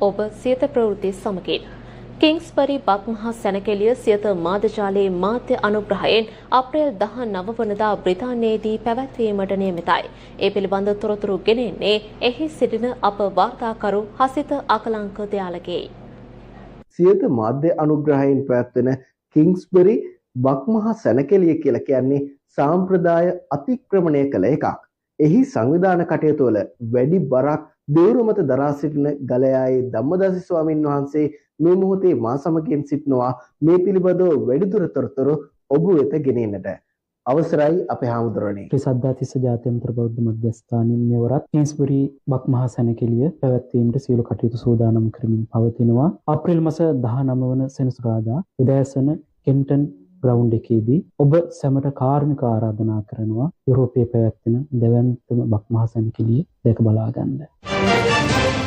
ඔබ සියත ප්‍රවෘත්ති සමගින් කිංස්බරි බක්මහා සැනකෙළිය සියත මාධ්‍යජාලයේ මාධ්‍ය අනුග්‍රහයෙන් අප්‍රේල් 19 වනදා බ්‍රිතාන්‍යයේදී පැවැත්වීමට නියමිතයි. ඒ පිළිබඳ තොරතුරු ගෙනෙන්නේ එහි සිටින අප වාර්තාකරු හසිත අකලංක දයාලගේ. සියත මාධ්‍ය අනුග්‍රහයෙන් පැවැත්වෙන කිංස්බරි බක්මහා සැනකෙළිය කියලා කියන්නේ සාම්ප්‍රදාය අතික්‍රමණය කළ එකක්. එහි සංවිධාන කටයුතු වල වැඩි බරක් දේරුව මත දරා සිටින ගලයායේ ධම්මදාස ස්වාමින් වහන්සේ මේ මොහොතේ මා සමගින් සිටිනවා. මේ පිළිබඳව වැඩිදුර තොරතුරු ඔබ වෙත ගෙනෙන්නට. අවසරයි අපේ හාමුදුරනේ. ත්‍රිසද්ධාතිස්ස ජාත්‍යන්තර බෞද්ධ මධ්‍යස්ථානයේ මෙවරත් කිංස්බරි බක්මහා සැනකෙළිය පැවැත්වීමට සියලු කටයුතු සූදානම් කරමින් පවතිනවා. අප්‍රේල් මාස 19 වන සෙනසුරාදා උදෑසන කෙන්ටන් ග්‍රවුන්ඩ් එකේදී ඔබ සැමට කාර්මික ආරාධනා කරනවා යුරෝපයේ පැවැත්වෙන දෙවැන්තම බක්මහා සැනකෙළිය දැක බලා ගන්න.